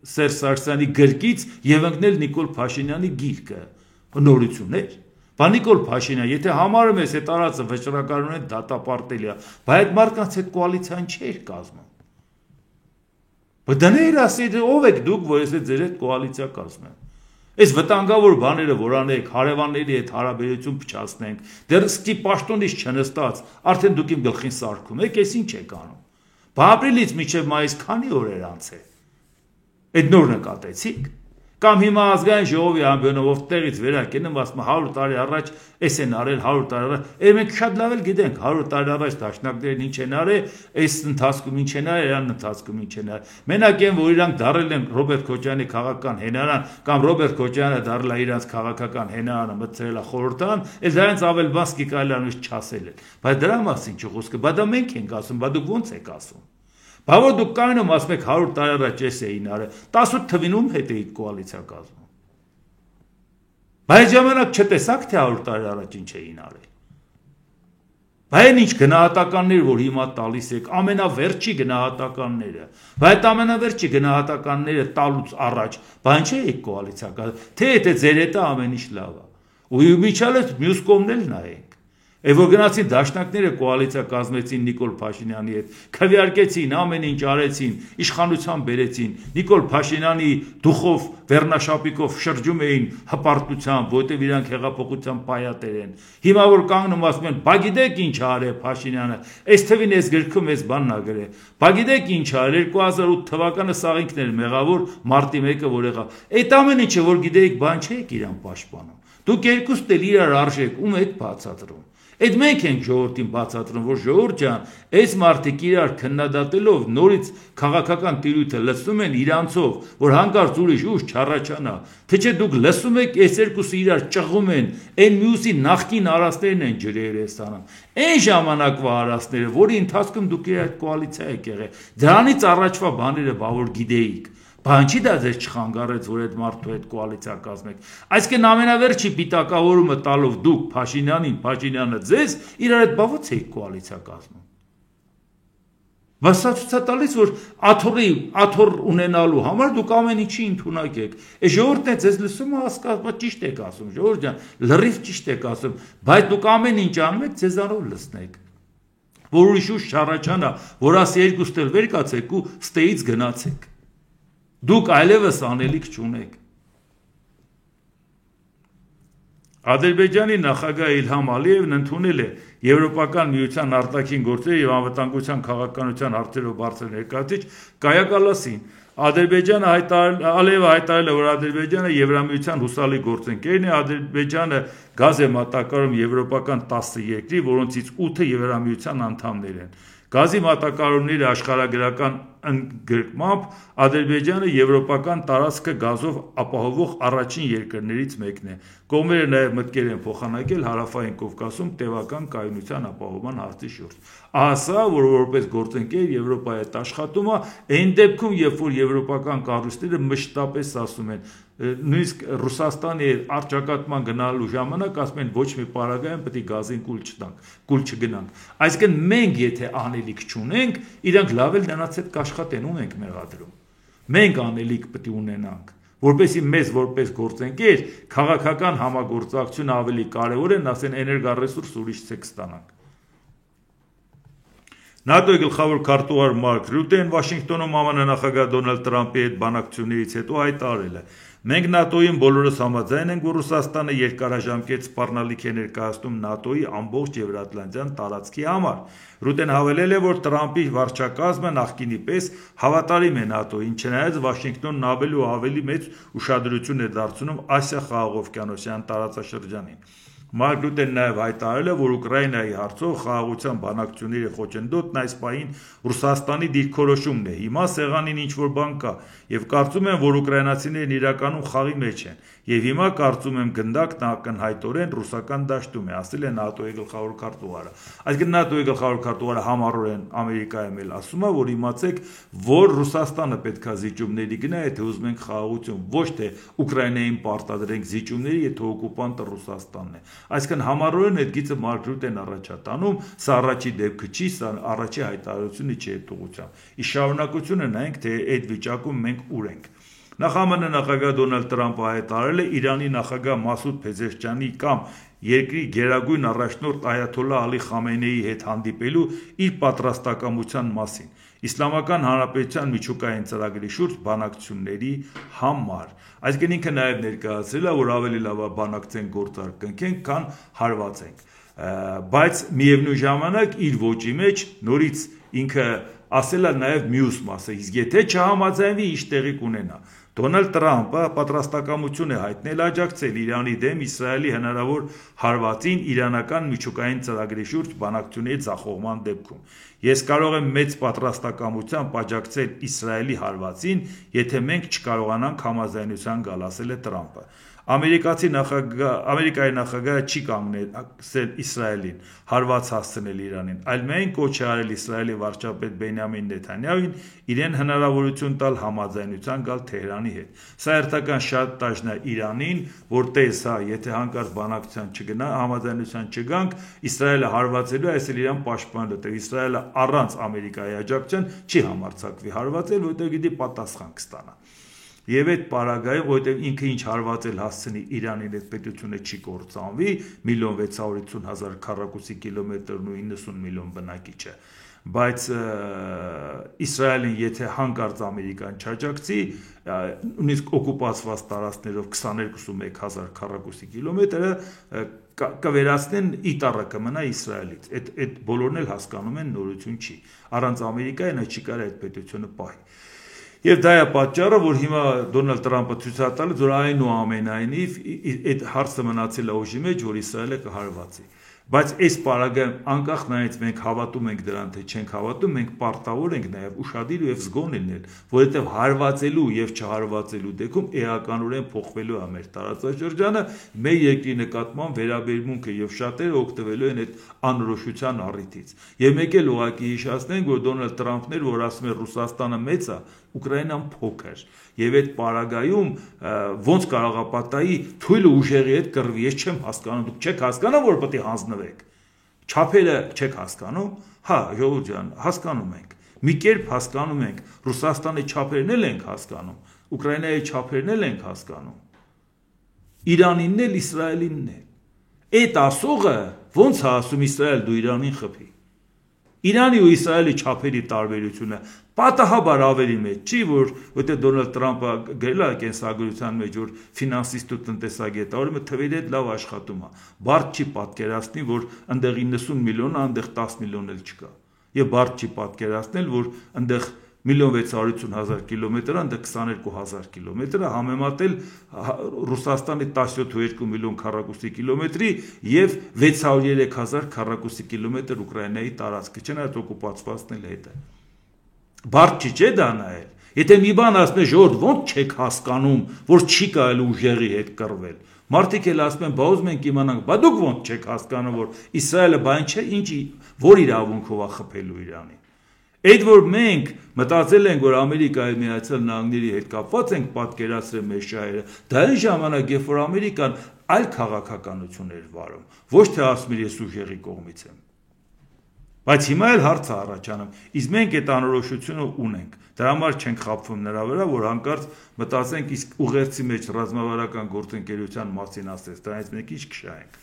Սերժ Սարգսյանի գրկից եւ ընկնել Նիկոլ Փաշինյանի գիրկը, նորություններ։ Բա Նիկոլ Փաշինյան, եթե համարում ես այդ արածը վճռականորեն դատապարտելի է, բայց այդ մարդկանց այդ կոալիցիան չէր կազմում։ Բայց դներ ասել, ով եք դուք, որ ես ձեր հետ կոալիցիա կազմեմ։ Այս վտանգավոր բաները, որ անեք, հարևանների հետ հարաբերություն փչացնենք, դեռ սկի պաշտոնից չնստած, արդեն դուք իմ գլխին սարքում եք, ես ինչ եք անում։ Բա ապրիլից մինչև մայիս քանի օրեր անց է։ Այդ նոր նկատեցիք։ Կամ հիմա ազգային ժողովի ամբիոնով տեղից վերակենում, ասում 100 տարի առաջ էս են արել 100 տարի առաջ։ Մենք շատ լավ էլ գիտենք 100 տարի առաջ դաշնակներն ինչ են արել, այս ընթացքում ինչ են արել, իրան ընթացքում ինչ են արել։ Մենակ են, որ իրանք դարել են Ռոբերտ Քոչարյանի քաղաքական հենարան, կամ Ռոբերտ Քոչարյանը դարել է իրանք քաղաքական հենարանը մտցրել է խորհրդան, այս դրանից ավել բաց կարելի է նույնիսկ չասել են։ Բայց դրա մասին չի խոսքը, բա դա մենք ենք ասում, բա դուք ո՞նց եք ասում։ Բա որ դուք կայնում ասում եք 100 տարի առաջ էս էին արել, 18 թվին հետ էիք կոալիցիա կազմում։ Բայց ժամանակ չտեսաք, թե 100 տարի առաջ ինչ էին արել։ Բայց ինչ գնահատականներ, որ հիմա տալիս եք, ամենավերջի գնահատականները, բայց ամենավերջի գնահատականները տալուց առաջ, բան չէ եք կոալիցիա կազմում, թե եթե ձեր հետը ամեն ինչ լավ է։ Ու միջալ է մյուս կողմն էլ նայենք։ Որ գնացին դաշնակները կոալիցիա կազմեցին Նիկոլ Փաշինյանի հետ, քվեարկեցին, ամեն ինչ արեցին, իշխանության բերեցին, Նիկոլ Փաշինյանի դուխով, վերնաշապիկով շրջում էին հպարտությամբ, որտեղ իրանք հեղափոխության պայատեր են։ Հիմա որ կանգնում ասում են, բա գիտեք ինչ արել Փաշինյանը, այս թվին էս գրքում էս բանն ա գրել։ Բա գիտեք ինչ արել 2008 թվականը սաղ ինքն էր մեղավոր մարտի 1-ը որ եղավ։ Այդ ամեն ինչը որ գիտեիք, բան չէիք իրան պաշտպանում։ Դուք երկուստ էլ իրար արժեք, ում եք բացատրում։ Այդ մենք ենք ժողովրդին բացատրում, որ ժողովուրդ ջան, այս մարդիկ իրար քննադատելով նորից քաղաքական տիրույթը լցնում են իրանցով, որ հանկարծ ուրիշ ուժ չառաջանա, թե չէ դուք լսում եք, այս երկուսը իրար ճղում են, այն մյուսի նախկին արածներն են ջրերը ստանում։ Այն ժամանակվա արածները, որի ընթացքում դուք իրար կոալիցիա եք եղել, դրանից առաջվա բաները բա որ գիտեիք։ Բան չի դա ձեզ չխանգարեց, որ այդ մարդու հետ կոալիցիա կազմեք։ Այսինքն ամենավերջի պիտակավորումը տալով դուք Փաշինյանին, Փաշինյանը ձեզ իրար հետ բա ո՞նց եք կոալիցիա կազմում։ Բայց սա ցույց է տալիս, որ աթոռ ունենալու համար դուք ամեն ինչի ընդունակ եք։ Այս ժողովուրդն է ձեզ լսում է հասկանում, ճիշտ եք ասում, ժողովուրդ ջան, լրիվ ճիշտ եք ասում, բայց դուք ամեն ինչ անում եք, ձեզանով լսնեք։ Որ ուրիշ ուժ չառաջանա, որ ասի երկուստ էլ վեր կացեք ու ստեից գնացեք։ Դուք այլևս անելիք չունեք։ Ադրբեջանի նախագահ Իլհամ Ալիևն ընդունել է Եվրոպական միության արտաքին գործերի և անվտանգության քաղաքականության հարցերով բարձր ներկայացուցիչ Կայա Կալասին։ Ալիևը հայտարարել է, որ Ադրբեջանը Եվրամիության հուսալի գործընկերն է, Ադրբեջանը գազ է մատակարարում եվրոպական 10 երկրի, որոնցից 8-ը Եվրամիության անդամներ են։ Գազի մատակարարումների աշխարհագրական ընդգրկմամբ Ադրբեջանը եվրոպական տարածքը գազով ապահովող առաջին երկրներից մեկն է։ Կողմերը նաև մտքեր են փոխանակել Հարավային Կովկասում տևական կայունության ապահովման հարցի շուրջ։ Ահա որ որպես գործընկեր Եվրոպայի հետ աշխատում է, այն դեպքում, երբ որ եվրոպական կառույցները մշտապես ասում են, նույնիսկ Ռուսաստանի առճակատման գնալու ժամանակ ասում են ոչ մի պարագայում պետք է գազին կուլ չգնանք։ Այսինքն մենք եթե անելիք չունենք, իրանք լավ էլ նրանց հետ կաշխատեն, ում ենք մեղադրում։ Մենք անելիք պետք է ունենանք, որպեսզի մեզ որպես գործընկեր քաղաքական համագործակցությունը ավելի կարևոր է, ասեն էներգառեսուրս ուրիշ ցեք ստանանք։ ՆԱՏՕ-ի գլխավոր քարտուղար Մարկ Ռյուտեն Վաշինգտոնում ԱՄՆ նախագահ Դոնալդ Թրամփի հետ բանակցություններից հետո հայտարարել է. Մենք ՆԱՏՕ-ին բոլորս համաձայն ենք, որ Ռուսաստանը երկարաժամկետ սպառնալիք է ներկայացնում ՆԱՏՕ-ի ամբողջ Եվրատլանտյան տարածքի համար։ Ռյուտեն հավելել է, որ Թրամփի վարչակազմը նախկինի պես հավատարիմ է ՆԱՏՕ-ին, չնայած Վաշինգտոնն ավելի ու ավելի մեծ ուշադրություն է դարձնում Ասիա խաղաղօվկիանոսյան տարածաշրջանին։ Մարկ Ռյուտեն նաև հայտարարել է, որ Ուկրաինայի հարցով խաղաղության բանակցությունների խոչընդոտն այս պահին Ռուսաստանի դիրքորոշումն է։ Հիմա սեղանին ինչ-որ բան կա, եւ կարծում եմ, որ ուկրաինացիներն իրականում խաղի մեջ են, եւ հիմա կարծում եմ գնդակն ակնհայտորեն ռուսական դաշտում է, ասել է ՆԱՏՕ-ի գլխավոր քարտուղարը։ Այսինքն ՆԱՏՕ-ի գլխավոր քարտուղարը համառորեն Ամերիկայում էլ ասում է, որ իմացեք, որ Ռուսաստանը պետքա զիջումների գնա, եթե ուզում ենք խաղաղություն, ոչ թե Ուկրաինային պարտադրենք զիջումների, եթե օկուպանտը Ռուսաստանն է։ Այսինքն համառորեն այդ գիծը Մարկ Ռյուտեն առաջատանում, սա առաջի դեպքը չի, սա առաջի հայտարարությունը չի այդ ուղղությամբ։ Ի շարունակությունը նայենք, թե այդ վիճակում մենք ուր ենք։ Նախ ԱՄՆ նախագահ Դոնալդ Թրամփը հայտարարել է Իրանի նախագահ Մասուդ Փեզեշքյանի կամ երկրի գերագույն առաջնորդ Այաթոլլահ Ալի Խամենեիի հետ հանդիպելու իր պատրաստակամության մասին Իսլամական Հանրապետության միջուկային ծրագրի շուրջ բանակցությունների համար։ Այսինքն ինքը նաև ներկայացրել է, որ ավելի լավ է բանակցենք, գործարք կնքենք, քան հարվածենք։ Բայց միևնույն ժամանակ իր ոճի մեջ նորից ինքը ասել է նաև մյուս մասը, իսկ եթե չհամաձայնվի, ինչ տեղի կունենա։ Դոնալդ Թրամփը պատրաստակամություն է հայտնել աջակցել Իրանի դեմ Իսրայելի հնարավոր հարվածին իրանական միջուկային ծրագրի շուրջ բանակցությունների ձախողման դեպքում։ Ես կարող եմ մեծ պատրաստակամությամբ աջակցել Իսրայելի հարվածին, եթե մենք չկարողանանք համաձայնության գալ, ասել է Թրամփը։ Ամերիկայի նախագահը չի կանգնեցել Իսրայելին հարված հասցնել Իրանին, այլ միայն կոչ է արել Իսրայելի վարչապետ Բենյամին Նեթանյահուին իրեն հնարավորություն տալ համաձայնության գալ Թեհրանի հետ։ Սա հերթական շանտաժն է Իրանին, որտեղ սա, եթե հանկարծ բանակցության չգնա, համաձայնության չգանք, Իսրայելը հարվածելու է, այսօր Իրան պաշտպանելու, որտեղ Իսրայելը առանց Ամերիկայի աջակցության չի համարձակվի հարվածել, որտեղ գիտի պատասխան կստանա։ Եվ այդ պարագայում, որովհետև ինքը ինչ հարվածել հասցնի Իրանին այդ պետությունը չի կործանվի, 1.650.000 քառակուսի կիլոմետրն ու 90 միլիոն բնակիչը, բայց Իսրայելին եթե հանկարծ Ամերիկան չաջակցի, նույնիսկ օկուպացված տարածքներով 22.100 քառակուսի կիլոմետրը կվերացնեն իտառը կմնա Իսրայելից։ Այդ բոլորն էլ հասկանում են նորություն չի։ Առանց Ամերիկայի նա չի կարող այդ պետությունը պահի։ Եվ դա է պատճառը, որ հիմա Դոնալդ Թրամփը ցույց է տալիս, որ այնուամենայնիվ այդ հարցը մնացել է ուժի մեջ, որ Իսրայելը կհարվածի։ Բայց այս պարագայում անկախ նայից մենք հավատում ենք դրան, թե չենք հավատում, մենք պարտավոր ենք նաև ուշադիր եւ զգոն լինել, որովհետեւ հարվածելու եւ չհարվածելու դեպքում էականորեն փոխվելու է մեր տարածաշրջանը, մեր երկրի նկատմամբ վերաբերմունքը եւ շատերը օգտվելու են այդ անորոշության առիթից։ Եվ մեկ էլ ուղղակի հիշեցնենք, որ Դոնալդ Թրամփն էր, որ ասում է Ռուսաստանը մեծ է, Ուկրաինան փոքր, եւ այդ պարագայում ոնց կարող է պատահի թույլը ուժերի հետ կռվի, ես չեմ հասկանում, դուք չեք հասկանում, որ պետք է հանձնվեք, չափերը չեք հասկանում, հա, ժողովուրդ ջան, հասկանում ենք, մի կերպ հասկանում ենք, Ռուսաստանի չափերն էլ ենք հասկանում, Ուկրաինայի չափերն էլ ենք հասկանում, Իրանինն էլ, Իսրայելինն էլ, այդ ասողը ոնց է ասում Իսրայել դու Իրանին խփի։ Իրանի ու Իսրայելի չափերի տարբերությունը պատահաբար ավելի մեծ չի, որտեղ Դոնալդ Թրամփը գրել է կենսագրության մեջ, որ ֆինանսիստ ու տնտեսագետ է, ուրեմն թվերի հետ լավ աշխատում է։ Բարդ չի պատկերացնի, որ այնտեղ 90 միլիոն է, այնտեղ 10 միլիոն էլ չկա։ Եվ բարդ չի պատկերացնել, որ այնտեղ 1,650,000 կիլոմետր, ընդ 22,000 կիլոմետրը համեմատել Ռուսաստանի 17,2 միլիոն քառակուսի կիլոմետրի եւ 603,000 քառակուսի կիլոմետր Ուկրաինայի տարածքը, չնայած օկուպացվածն էլ հետ է։ Բարդ չէ դա նայել։ Եթե մի բան ասում է ժողովուրդ, ո՞նց չեք հասկանում, որ չի կարելի ուժերի հետ կռվել։ Մարդիկ էլ ասում են, բա ուզում ենք իմանանք, բա դուք ո՞նց չեք հասկանում, որ Իսրայելը բան չէ, ինչ որ իրավունքով է խփելու Իրանի։ Այդ որ մենք մտածել ենք, որ Ամերիկայի Միացյալ Նահանգների հետ կապված ենք պատկերացրել մեր շահերը, դա այն ժամանակ, երբ որ Ամերիկան այլ քաղաքականություն էր վարում, ոչ թե ասում էր ես ուժերի կողմից եմ։ Բայց հիմա էլ հարցը առաջանում, իսկ մենք այդ անորոշությունը ունենք, դրա համար չենք խաբվում նրա վրա, որ հանկարծ մտածենք, իսկ ուղերձի մեջ ռազմավարական գործընկերության մասին ասես, դրանից մենք ինչ կշահենք։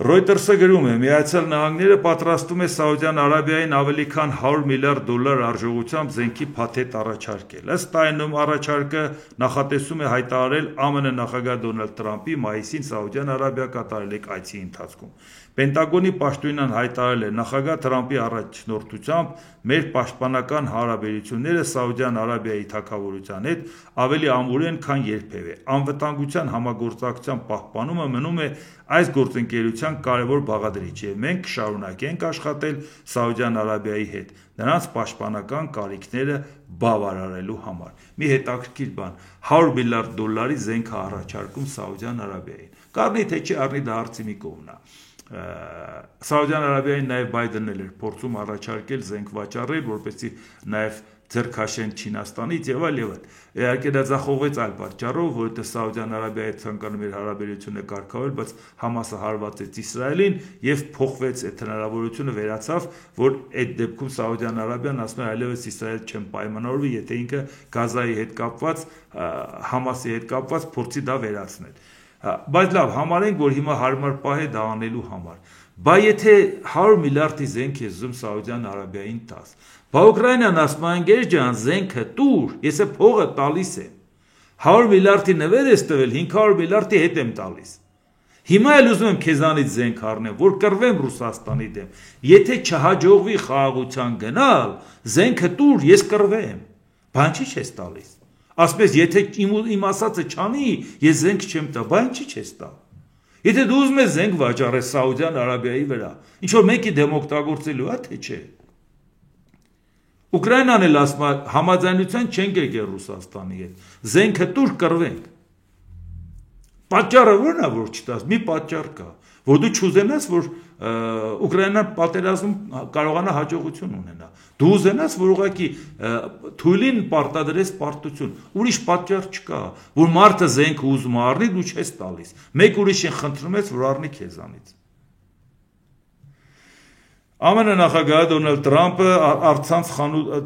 Reuters-ը գրում է, Միացյալ Նահանգները պատրաստում է Սաուդյան Արաբիային ավելի քան $100 միլիարդ արժողությամբ զենքի փաթեթ առաջարկել։ Ըստ այնում առաջարկը նախատեսում է հայտարարել ԱՄՆ նախագահ Դոնալդ Թրամփի մայիսին Սաուդյան Արաբիա կատարել այցի ընթացքում։ Պենտագոնի պաշտոնյան հայտարարել է նախագահ Թրամփի առաջնորդությամբ մեր պաշտպանական հարաբերությունները Սաուդյան Արաբիայի թագավորության հետ ավելի ամուր են, քան երբևէ։ Անվտանգության համագործակցության պահպանումը մնում է այս գործընկերության կարևոր բաղադրիչ եւ մենք կշարունակենք աշխատել Սաուդյան Արաբիայի հետ նրանց պաշտպանական կարիքները բավարարելու համար։ Մի հետաքրքիր բան, $100 միլիարդ զենք է առաջարկում Սաուդյան Արաբիային։ Կառնի թե չի առնի դա հարցի մի կողմն է։ Սաուդյան Արաբիային նաև Բայդենն էր փորձում առաջարկել զենք վաճառել, որպեսզի նաև ձեռքաշեն Չինաստանից եւ այլ եւ այլ։ Իհարկե դա ձախողվեց այլ պատճառով, որովհետեւ Սաուդյան Արաբիայի ցանկանում էր հարաբերությունը կարգավորել, բայց Համասը հարվածեց Իսրայելին եւ փոխվեց այդ հնարավորությունը վերացավ, որ այդ դեպքում Սաուդյան Արաբիան ասում է այլևս Իսրայել չեմ պայմանավորվի, եթե ինքը Գազայի հետ կապված, Համասի հետ կապված փորձի դա վերացնել։ Բայց լավ, համարենք, որ հիմա հարմար պահ է դա անելու համար։ Բա եթե $100 միլիարդի զենք է ուզում Սաուդյան Արաբիային տաս, բա Ուկրաինան ասում է անգեր ջան, զենքը տուր, ես փողը տալիս եմ։ $100 միլիարդի նվեր ես տվել, 500 միլիարդի հետ եմ տալիս։ Հիմա էլ ուզում եմ քեզանից զենք առնեմ, որ կռվեմ Ռուսաստանի դեմ։ Եթե չհաջողվի խաղաղության գնալ, զենքը տուր, ես կռվեմ։ Բան չի չես տալիս։ Ասպես եթե իմ ասածը չանի, ես զենք չեմ տա, բան չի չես տա։ Եթե դու ուզում ես զենք վաճառես Սաուդյան Արաբիայի վրա, ինչ որ մեկի դեմ օգտագործելու է, թե չէ։ Ուկրաինան էլ ասում է համաձայնության չենք եկել Ռուսաստանի հետ։ Զենքը տուր կռվենք։ Պատճառը ո՞րն է, որ չտաս, մի պատճառ կա, որ դու չուզենաս, որ Ուկրաինան պատերազմ կարողանա հաջողություն ունենա։ Դու ուզենաս, որ ուղղակի թույլին պարտադրես պարտություն։ Ուրիշ պատճառ չկա, որ մարդը զենք ուզում առնի, դու չես տալիս։ Մեկ ուրիշին խնդրում ես, որ առնի քեզանից։ ԱՄՆ նախագահ Դոնալդ Թրամփը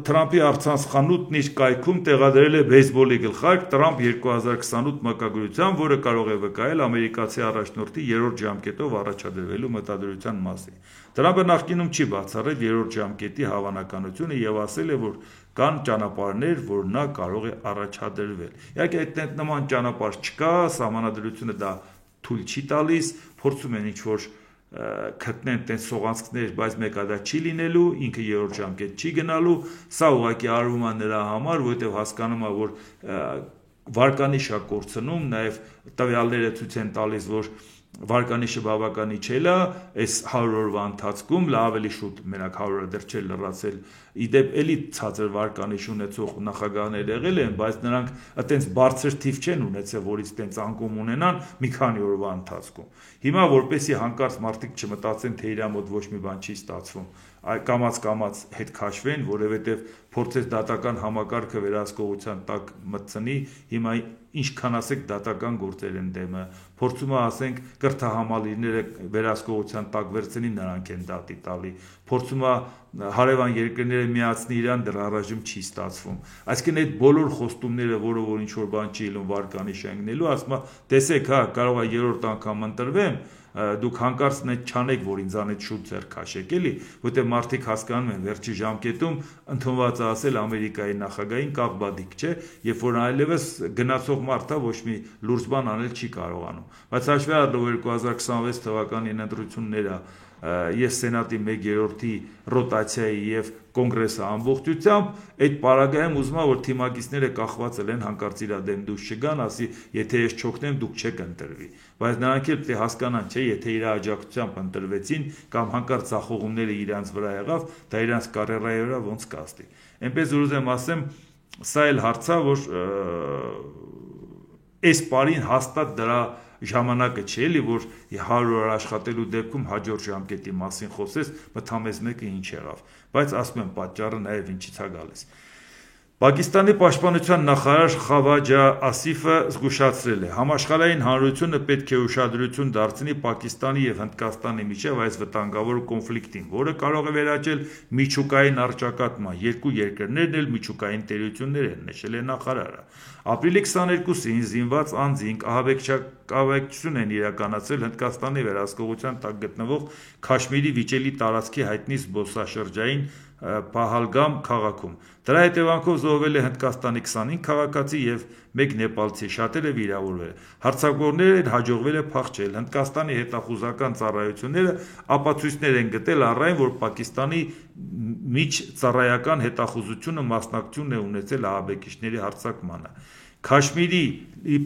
Թրամփի առցանց խանութն իր կայքում տեղադրել է բեյսբոլի գլխարկ Թրամփ 2028 մակագրությամբ, որը կարող է վկայել ամերիկացի առաջնորդի 3-րդ ժամկետով առաջադրվելու մտադրության մասին։ Թրամփը նախկինում չի բացառել 3-րդ ժամկետի հավանականությունը եւ ասել է, որ կան ճանապարհներ, որ նա կարող է առաջադրվել։ Իհարկե այդ նման ճանապարհ չկա, սահմանադրությունը դա թույլ չի տալիս, փորձում են ինչ-որ գտնեն տեն սողանցքներ, բայց մեկը դա չի լինելու, ինքը 3-րդ ժամկետ չի գնալու, սա ուղղակի արվում է նրա համար, որովհետև հասկանում է, որ վարկանիշ է կորցնում, նաև տվյալները ցույց են տալիս, որ վարկանիշը բավականի չէ, այս 100 օրվա ընթացքում ավելի շուտ մենակ 100 օրը դեռ չէ լրացել, իդեպ էլի ցածր վարկանիշ ունեցող նախագահներ եղել են, բայց նրանք այտենց բարձր թիվ չեն ունեցել, որից այտենց անկում ունենան մի քանի օրվա ընթացքում։ Հիմա որպեսի հանկարծ մարդիկ չմտածեն, թե իրա մոտ ոչ մի բան չի ստացվում, կամաց հետ քաշվեն, որովհետև փորձեց դատական համակարգը վերահսկողության տակ մտցնի, հիմա ինչքան ասեք դատական գործեր են դեմը, փորձում է ասենք կրթահամալիրները վերահսկողության տակ վերցնի, նրանք են դատի տալի, փորձում է հարևան երկրները միացնի իրան, դեռ առայժմ չի ստացվում։ Այսինքն այդ բոլոր խոստումները, որով որ ինչ-որ բան չի ելում վարկանիշ ընկնելու, ասում է, տեսեք, հա, կարող է 3-րդ անգամ ընտրվեմ, դուք հանկարծ net չանեք, որ ինձանից շուտ ձեռք քաշեք, էլի, որտեղ մարդիկ հասկանում են վերջի ժամկետում ընդունված է ասել Ամերիկայի նախագահին կաղբադիկ չէ, երբ որ այլևս գնացող մարդը ոչ մի լուրջ բան անել չի կարողանում։ Բայց հաշվի առնելով 2026 թվականին ընտրությունները ես Սենատի 1/3-ի ռոտացիայի եւ կոնգրեսը ամբողջությամբ, այդ պարագայում ուզում եմ, որ թիմակիցները կախված են հանկարծ իր դեմ դուրս չգան, ասի, եթե ես չօգնեմ, դուք չեք ընտրվի, բայց նրանք էլ պետք է հասկանան, չէ, եթե իր աջակցությամբ ընտրվեցին կամ հանկարծ ձախողումները իրանց վրա եղավ, դա իրանց կարիերայի վրա ոնց կազդի։ Այնպես որ ուզեմ ասեմ, սա էլ հարց է, որ այս պարին հաստատ դրա ժամանակը չէ էլի, որ 100 օր աշխատելու դեպքում հաջորդ ժամկետի մասին խոսես, մթամես մեկը ինչ եղավ, բայց ասում եմ պատճառը նաև ինչից է գալիս։ Պակիստանի պաշտպանության նախարար Խավաջա Ասիֆը զգուշացրել է. համաշխարհային հանրությունը պետք է ուշադրություն դարձնի Պակիստանի եւ Հնդկաստանի միջև այս վտանգավոր կոնֆլիկտին, որը կարող է վերաճել միջուկային առճակատման, երկու երկրներն էլ միջուկային տերություններ են, նշել է նախարարը։ Ապրիլի 22-ին զինված անձինք ահաբեկչություն են իրականացրել Հնդկաստանի վերահսկողության տակ գտնվող Քաշմիրի վիճելի տարածքի հայտնի զբոսաշրջային Պահալգամ քաղաքում։ Դրա հետևանքով զոհվել է Հնդկաստանի 25 քաղաքացի եւ 1 նեպալցի, շատերը վիրավորվել։ Հարձակվողներին հաջողվել է փախչել։ Հնդկաստանի հետախուզական ծառայությունները ապացույցներ են գտել առայն, որ Պակիստանի միջծառայական հետախուզությունը մասնակցություն է ունեցել ահաբեկիչների հարձակմանը։ Քաշմիրի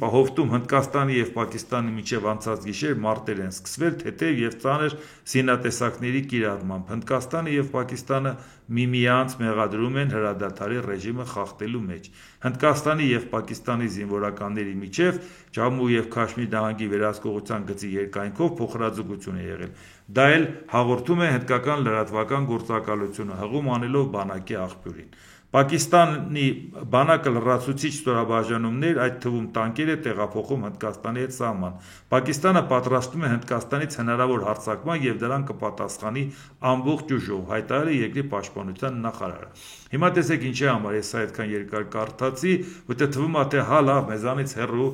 հովտում Հնդկաստանի եւ Պակիստանի միջև անցած գիշեր մարտեր են սկսվել թեթև եւ ծանր զինատեսակների կիրառմամբ։ Հնդկաստանը եւ Պակիստանը միմյանց մեղադրում են հրադադարի ռեժիմը խախտելու մեջ։ Հնդկաստանի եւ Պակիստանի զինվորականների միջև Ջամմու եւ Քաշմիր նահանգի վերահսկողության գծի երկայնքով փոխհրաձգություն է եղել։ Դա էլ հաղորդում է հնդկական լրատվական գործակալությունը, հղում անելով բանակի աղբյուրին։ Պակիստանի բանակը լրացուցիչ ստորաբաժանումներ, այդ թվում տանկեր է տեղափոխում Հնդկաստանի հետ սահման։ Պակիստանը պատրաստում է Հնդկաստանից հնարավոր հարձակման եւ դրան կպատասխանի ամբողջ ուժով, հայտարարել է երկրի պաշտպանության նախարարը։ Հիմա տեսեք ինչի համար ես այդքան երկար կարդացի, որտեղ թվում է թե հա լավ մեզանից հեռու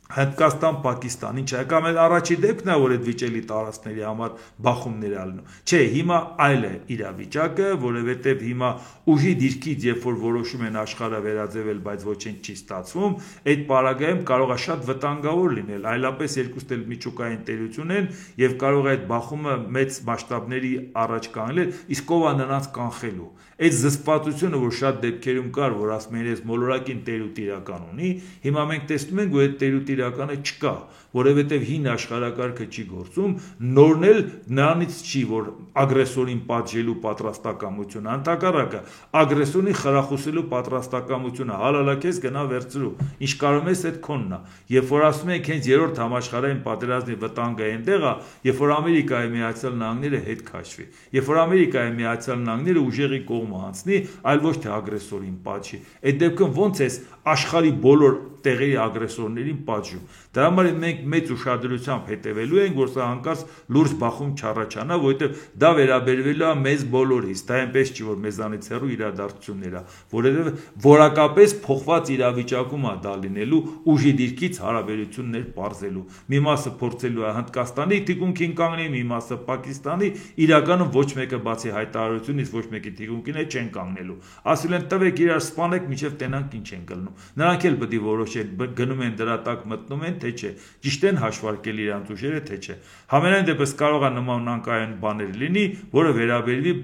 Հնդկաստան, Պակիստան, ինչ է, կամ էլ առաջի դեպքն է, որ այդ վիճելի տարածքների համար բախումներ ալնում։ Չէ, հիմա այլ է իրավիճակը, որովհետև հիմա ուժի դիրքից, երբ որ որոշում են աշխարհը վերաձևել, բայց ոչինչ չի ստացվում, այդ պարագայում կարող է շատ վտանգավոր լինել, այլապես երկուստ էլ միջուկային տերություն են եւ կարող է այդ բախումը մեծ մասշտաբների առաջ կանգնել, իսկ ով է նրանց կանխելու։ Այդ զսպվածությունը, որ շատ դեպքերում կար, որ ասում են, ես մոլորակին տերուտ իրական ունի, հիմա մենք տեսնում ենք, որ այդ տերուտ իրականը չկա, որովհետև հին աշխարհակարգը չի գործում, նորն էլ նրանից չի, որ ագրեսորին պատժելու պատրաստակամությունը, ընդհակառակը ագրեսորին խրախուսելու պատրաստակամությունը, հալալաքես գնա վերցրու, ինչ կարող ես այդ քոնն է։ Երբ որ ասում ենք հենց երրորդ համաշխարհային պատերազմի վտանգը այնտեղ է, երբ որ Ամերիկայի Միացյալ Նահանգները հետ քաշվի, երբ որ Ամերիկայի Միացյալ Նահանգները ուժեղի կողմը անցնի, այլ ոչ թե ագրեսորին պատժի։ Այդ դեպքում ոնց է աշխարհի բոլոր տեղերի ագրեսորներին պատժում։ Դրա համար մենք մեծ ուշադրությամբ հետևելու ենք, որ սա հանկարծ լուրջ բախում չառաջանա, որովհետև դա վերաբերվելու է մեզ բոլորիս, դա այնպես չի, որ մեզանից հեռու իրադարձություններ է, որովհետև որակապես փոխված իրավիճակում է դա լինելու, ուժի դիրքից հարաբերություններ պարզելու։ Մի մասը փորձելու է Հնդկաստանի թիկունքին կանգնել, մի մասը Պակիստանի, իրականում ոչ մեկը բացի հայտարարությունից ոչ մեկի թիկունքին չեն կանգնելու։ Ասել են տվեք իրար սպանեք, մինչև տենանք ինչ են կլնում։ Նրանք էլ պետք է որոշեն, գնում են դրա տակ մտնում են, թե չէ, ճիշտ են հաշվարկել իրանց ուժերը, թե չէ։ Համենայն դեպս կարող է նման անկայուն բաներ լինի, որը վերաբերվի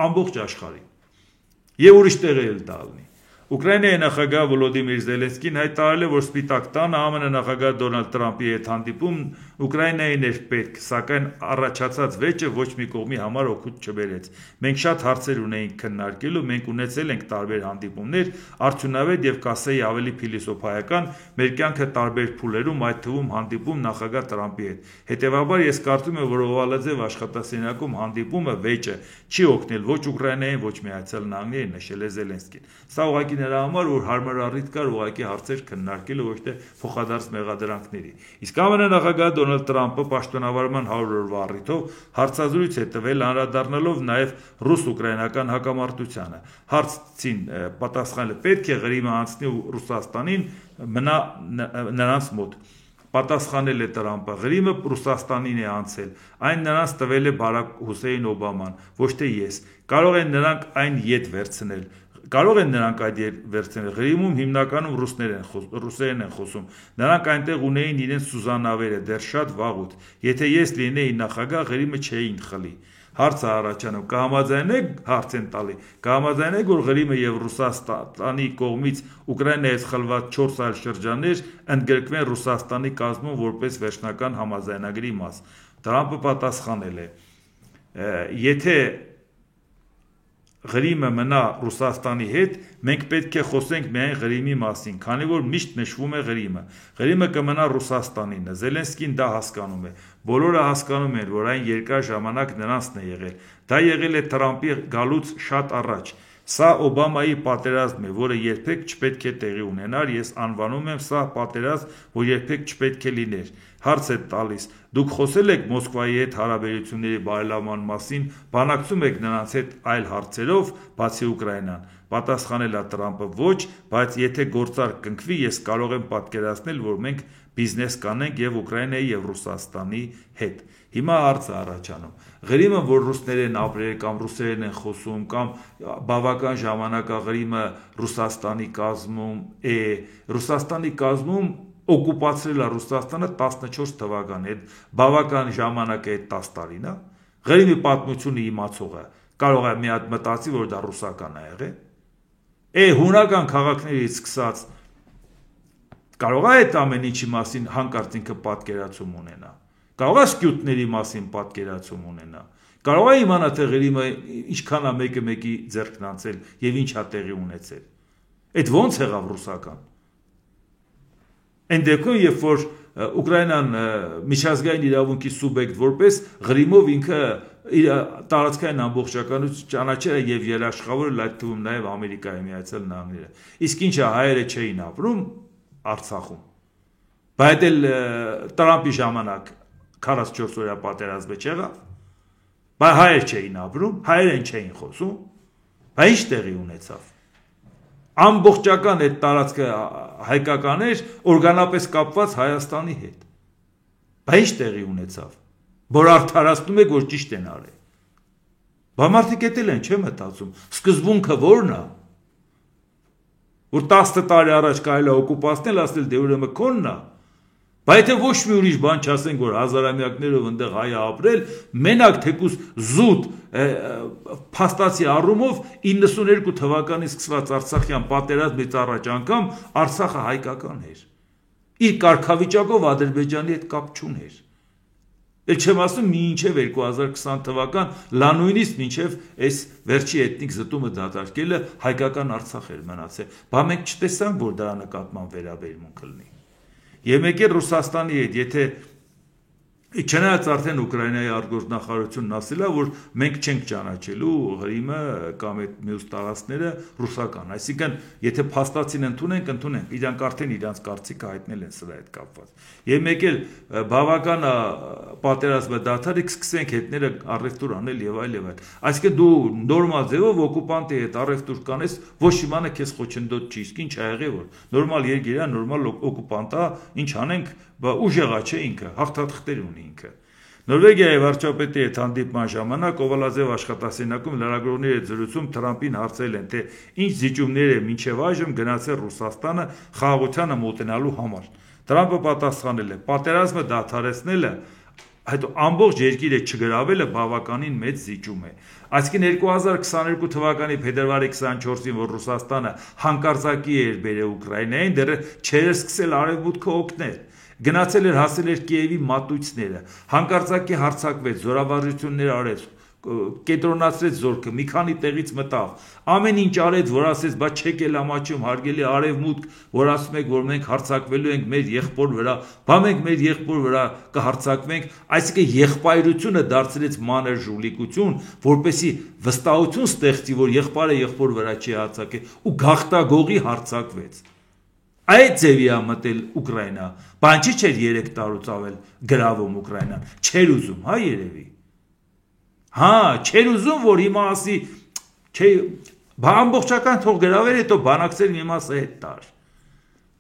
ամբողջ աշխարհին։ Եվ ուրիշ տեղեր էլ դա լինի։ Ուկրաինայի նախագահ Վոլոդիմիր Զելենսկին հայտարարել է, որ Սպիտակ տանը ԱՄՆ նախագահ Դոնալդ Տրամփի հետ հանդիպում Ուկրաինային էր պետք, սակայն առաջացած վեճը ոչ մի կողմի համար օգուտ չբերեց։ Մենք շատ հարցեր ունեինք քննարկելու, մենք ունեցել ենք տարբեր հանդիպումներ, արդյունավետ եւ կասեի ավելի փիլիսոփայական, մեր կյանքը տարբեր փուլերում, այդ թվում հանդիպում նախագահ Տրամփի հետ։ Հետևաբար ես կարծում եմ, որ Օվալաձև աշխատասենյակում հանդիպումը վեճը չի օգնել ոչ Ուկրաինային, ոչ Միացյալ Նահանգներին, նշել է Զելենսկին։ Սա ուղղակի նրա համար, որ հարմար առիթ կար ուղղակի հարցեր քննարկելու, ոչ թե փոխադարձ մեղադրանքների։ Իսկ ԱՄՆ նախագահ Դոնալդ Տրամփը պաշտոնավարման 100 օրվա առիթով հարցազրույց է տվել, անդրադառնալով նաև ռուս-ուկրաինական հակամարտությանը։ Հարցին պատասխանել պետք է Ղրիմը անցնի Ռուսաստանին, մնա նրանց մոտ։ Պատասխանել է Տրամփը, Ղրիմը Ռուսաստանին է անցել, այն նրանց տվել է Բարակ Հուսեյն Օբաման, ոչ թե ես։ Կարող են նրանք այն ետ վերցնել։ Կարող են նրանք այդ վերցնել։ Ղրիմում հիմնականում ռուսերեն են խոսում։ Նրանք այնտեղ ունեին իրենց սուզանավերը դեռ շատ վաղուց։ Եթե ես լինեի նախագահ, Ղրիմը չէին խլի։ Հարցը առաջանում, կհամաձայնեք, հարց են տալի, կհամաձայնեք, որ Ղրիմը եւ Ռուսաստանի կողմից Ուկրաինայից խլված 4 այլ շրջաններ ընդգրկվեն Ռուսաստանի կազմում որպես վերջնական համաձայնագրի մաս։ Տրամպը պատասխանել է. Եթե Ղրիմը մնա Ռուսաստանի հետ, մենք պետք է խոսենք միայն Ղրիմի մասին, քանի որ միշտ նշվում է Ղրիմը։ Ղրիմը կմնա Ռուսաստանինը։ Զելենսկին դա հասկանում է։ Բոլորը հասկանում են, որ այն երկար ժամանակ նրանցն է եղել։ Դա եղել է Տրամպի գալուց շատ առաջ։ Սա Օբամայի պատերազմ է, որը երբեք չպետք է տեղի ունենար, ես անվանում եմ սա պատերազմ, որ երբեք չպետք է լիներ։ Հարց է տալիս, դուք խոսել եք Մոսկվայի հետ հարաբերությունների բարելավման մասին, բանակցում եք նրանց հետ այլ հարցերով, բացի Ուկրաինան։ Պատասխանել է Տրամպը, ոչ, բայց եթե գործարք կնքվի, ես կարող եմ պատկերացնել, որ մենք բիզնես կանենք եւ Ուկրաինայի եւ Ռուսաստանի հետ։ Հիմա հարցը առաջանում։ Ղրիմը, որ ռուսներեն ապրել կամ ռուսերեն են խոսում, կամ բավական ժամանակ Ղրիմը Ռուսաստանի կազմում է, Ռուսաստանի կազմում օկուպացրել է Ռուսաստանը 14 թվականի հետ, բավական ժամանակ է 10 տարին, Ղրիմի պատմությունը իմացողը կարող է մի հատ մտածի, որ դա ռուսական է եղել։ Հունական քաղաքներից սկսած կարող է այդ ամեն ինչի մասին հանկարծ ինքը պատկերացում ունենա։ Կարող է սկյուտների մասին պատկերացում ունենա։ Կարող է իմանա, թե Ղրիմը ինչքան է մեկը մեկի ձեռքն անցել եւ ինչ է տեղի ունեցել։ Այդ ոնց եղավ ռուսական։ Այն դեպքում, երբ որ Ուկրաինան միջազգային իրավունքի սուբյեկտ որպես Ղրիմով ինքը իր տարածքային ամբողջականություն ճանաչել է եւ երաշխավորել, այդ թվում նաեւ Ամերիկայի Միացյալ Նահանգները։ Իսկ ինչա հայերը չէին ապրում Արցախում։ Բայց էլ Տրամպի ժամանակ 44 օրյա պատերազմը չեղավ։ Բայց հայեր չէին ապրում, հայերեն չէին խոսում։ Բայց ինչ տեղի ունեցավ։ Ամբողջական այդ տարածքը հայկական էր, օրգանապես կապված Հայաստանի հետ։ Բայց ինչ տեղի ունեցավ, որ արդարացնում եք, որ ճիշտ են արել։ Բայց մարդիկ էլ են, չեմ մտածում, սկզբունքը ո՞րն է։ Որ 10 տարի առաջ կարելի է օկուպացնել, ասել դե ուրեմն քոնն է։ Բայց եթե ոչ մի ուրիշ բան չասենք, որ հազարամյակներով այնտեղ հայ ապրել, մենակ թեկուզ զուտ փաստացի առումով 92 թվականից սկսված Արցախյան պատերազմից առաջ անգամ Արցախը հայկական էր։ Իր կարգավիճակով Ադրբեջանի հետ կապ չուներ։ Էլ չեմ ասում մինչև 2020 թվական լանույնից մինչև այս վերջի էթնիկ զտումը դատարկելը հայկական Արցախ էր մնացել։ Բայց մենք չտեսանք, որ դրա նկատմամբ վերաբերմունք լինի։ Եվ մեկ էլ Ռուսաստանի հետ, եթե չնայած արդեն Ուկրաինայի արտգործնախարարությունն ասել է, որ մենք չենք ճանաչելու Ղրիմը կամ այդ մյուս տարածքները ռուսական, այսինքն եթե փաստացին ընդունենք, իրանք արդեն իրանց կարծիքը հայտնել են սրա հետ կապված։ Եվ մեկ էլ բավական պատերազմը դադարի սկսենք հետները առևտուր անել եւ այլ եւ այլ։ Այսինքն դու նորմալ ձևով օկուպանտի հետ առևտուր կանես, ոչ իմանը քեզ խոչընդոտ չի, իսկ ինչ ա եղել որ նորմալ երկիր է, նորմալ օկուպանտ է, ինչ անենք, ուժեղա չէ ինքը, հաղթաթղթեր ունի ինքը։ Նորվեգիայի վարչապետի հետ հանդիպման ժամանակ Օվալաձև աշխատասենյակում լրագրողների հետ զրույցում Տրամպին հարցել են, թե ինչ զիջումներ է մինչև այժմ գնացել Ռուսաստանը խաղաղությանը մոտենալու համար։ Տրամպը պատասխանել է. պատերազմը դադարեցնելը, հետո ամբողջ երկիրը չգրավելը բավականին մեծ զիջում է։ Այսինքն 2022 թվականի փետրվարի 24-ին, որ Ռուսաստանը հանկարծակի էր բերել Ուկրաինային, դեռ չէր սկսել արևմուտքը օգնել։ Գնացել էր, հասել էր Կիևի մատույցները, հանկարծակի հարձակվեց, զորավարժություններ արեց, կենտրոնացրեց զորքը, մի քանի տեղից մտավ, ամեն ինչ արեց, որ ասեց, բայց չեք էլ ամաչում, հարգելի արևմուտք, որ ասում եք, որ մենք հարձակվելու ենք մեր եղբոր վրա, բա մենք մեր եղբոր վրա կհարձակվենք, այսինքն եղբայրությունը դարձրեց մանր ժուլիկություն, որպեսի վստահություն ստեղծի, որ եղբայրը եղբոր վրա չի հարձակել, ու գաղտագողի հարձակվեց։ Այդ ձևի է մտել Ուկրաինա, բան չի չէր 3 տարուց ավել գրավում Ուկրաինան, չեր ուզում, հա երևի։ Հա, չեր ուզում, որ հիմա ասի, բա ամբողջական թող գրավել, հետո բանակցել մի մասը հետ տար։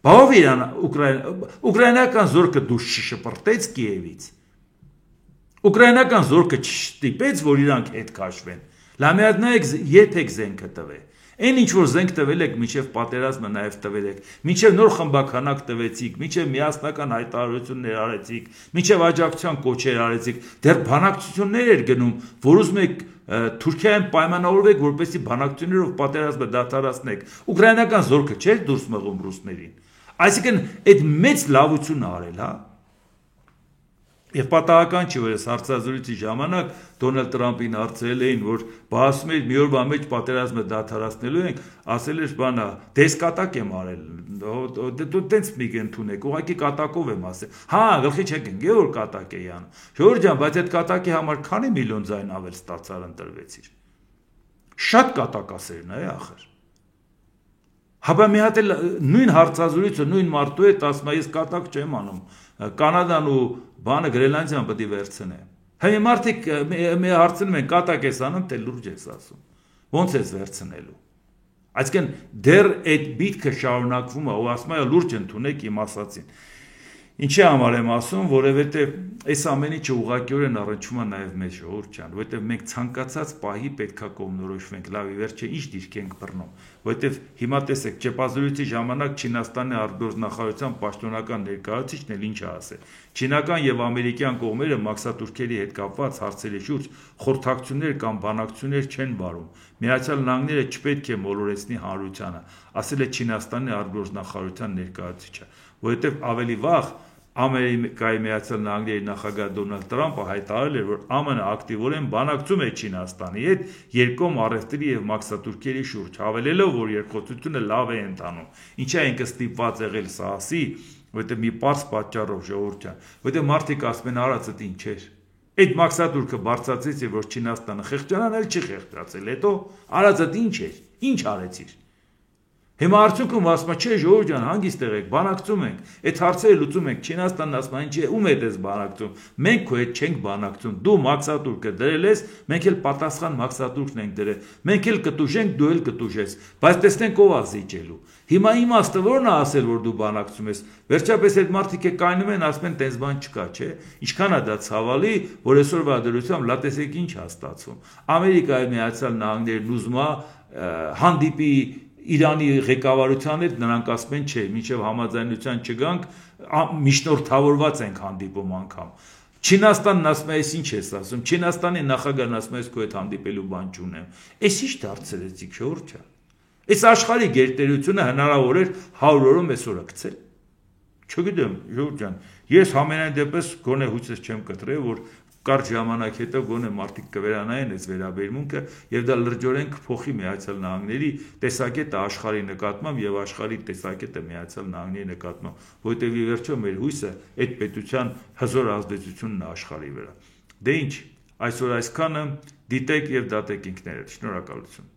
Բա ով իրան ուկրաինական զորքը դուրս չշպրտեց Կիևից։ Ուկրաինական զորքը չստիպեց, որ իրանք հետ քաշվեն։ Լամիադնայեք երբեք զենքը տվե։ Այն ինչ որ զենք տվել եք, մինչև պատերազմը նաև տվել եք, մինչև նոր խմբականակ տվեցիք, մինչև միասնական հայտարարություններ արեցիք, մինչև աջակցության կոչեր արեցիք, դեռ բանակցություններ էր գնում, որ ուզում եք Թուրքիայում պայմանավորվեք, որպեսզի բանակցություններով պատերազմը դադարեցնեք։ Ուկրաինական զորքը չէր դուրս մղում ռուսներին։ Այսինքն այդ մեծ լավությունը արել, հա։ Եվ պատահական չի, որ այս հարցազրույցի ժամանակ Դոնալդ Տրամփին հարցրել էին, որ ասում էր մի օրվա մեջ պատերազմը դադարեցնելու ենք, ասել էր բանա, դες կատակ եմ արել, դու տենց մի ընդունեք, ուղղակի կատակով եմ ասել։ Հա, գլխի չեք ընկել, որ կատակ էի անում։ Ժողովուրդ ջան, բայց այդ կատակի համար քանի միլիոն ձայն ավել ստացար ընտրվեցիր։ Շատ կատակասերն է, ախր։ Հապա մի հատ էլ նույն հարցազրույցը նույն մարդու հետ ասում է, ես կատակ չեմ անում։ Կանադան ու բանը Գրենլանդիան պետք է վերցնե։ Հիմա մարդիկ մի հարցնում են կատակ ես անում, թե լուրջ ես ասում։ Ոնց ես վերցնելու։ Այսինքն դեռ այդ բիտքը շարունակվում է, ու ասում է լուրջ ընդունեք իմ ասածին։ Ինչի համար եմ ասում, որովհետև այս ամեն ինչը ուղղակիորեն առնչվում է նաև մեզ ժողովուրդ ջան, որովհետև մենք ցանկացած պահի պետքա կողմնորոշվենք, լավ ի վերջո ինչ դիրք ենք բռնում, որովհետև հիմա տեսեք, ճեպազրույցի ժամանակ Չինաստանի արտգործնախարարության պաշտոնական ներկայացուցիչն էլ ինչ է ասել։ Չինական եւ ամերիկյան կողմերը մաքսատուրքերի հետ կապված հարցերի շուրջ խորհրդակցություններ կամ բանակցություններ չեն վարում։ Միացյալ Նահանգները չպետք է մոլորեցնի հանրությանը, ասել է Չինաստանի արտգործնախարարության ներկայացուցիչը, որովհետև ավելի վաղ Ամերիկայի Միացյալ Նահանգների նախագահ Դոնալդ Տրամփը հայտարարել էր, որ ԱՄՆ-ը ակտիվորեն բանակցում է Չինաստանի հետ երկկողմ առևտրի եւ մաքսատուրքերի շուրջ, հավելելով, որ երկխոսությունը լավ է ընթանում։ Ինչա ինքը ստիպված եղել սա ասի, որովհետեւ մի պարզ պատճառով ժողովուրդ ջան, որովհետեւ մարդիկ ասում են արածը ինչ էր։ Այդ մաքսատուրքը բարձրացեց եւ որ Չինաստանը խեղճանան, էլ չի խեղճացել, հետո արածը ինչ էր, ինչ արեցիր։ Հիմա արդյունքում ասում է, չէ, ժողովուրդ ջան, հանգիստ եղեք, բանակցում ենք, այդ հարցերը լուծում ենք, Չինաստանն ասում է, ինչ է, ում հետ ես բանակցում, մենք քո հետ չենք բանակցում, դու մաքսատուրքը դրել ես, մենք էլ պատասխան մաքսատուրքն ենք դրել, մենք էլ կտուժենք, դու էլ կտուժես, բայց տեսնենք ով է զիջելու։ Հիմա իմաստը ո՞րն է ասել, որ դու բանակցում ես։ Վերջապես այդ մարդիկ է կայնում են, ասում են, տենց բան չկա, չէ։ Ինչքան է դա ցավալի, որ այսօրվա դրությամբ լա տեսեք ինչ է ստացվում։ Ամերիկայի Միացյալ Նահանգներն ուզում է հանդիպի Իրանի ղեկավարության հետ, նրանք ասում են չէ, մինչև համաձայնության չգանք, միջնորդավորված ենք հանդիպում անգամ։ Չինաստանն ասում է, ես ինչ ես ասում, Չինաստանի նախագահն ասում է, ես քո հետ հանդիպելու բան չունեմ։ Էս ի՞նչ դարձրեցիք, ժողովուրդ ջան։ Այս աշխարհի գերտերությունը հնարավոր էր 100 օրում այսօրը գցել։ Չգիտեմ, ժողովուրդ ջան, ես համենայն դեպս գոնե հույսս չեմ կտրել, որ կարճ ժամանակ հետո գոնե մարդիկ կվերանային այս վերաբերմունքը եւ դա լրջորեն կփոխի Միացյալ Նահանգների տեսակետը աշխարհի նկատմամբ եւ աշխարհի տեսակետը Միացյալ Նահանգների նկատմամբ, որտեղ ի վերջո մեր հույսը այդ պետության հզոր ազդեցությունն է աշխարհի վրա։ Դե ինչ, այսօր այսքանը, դիտեք եւ դատեք ինքներդ։ Շնորհակալություն։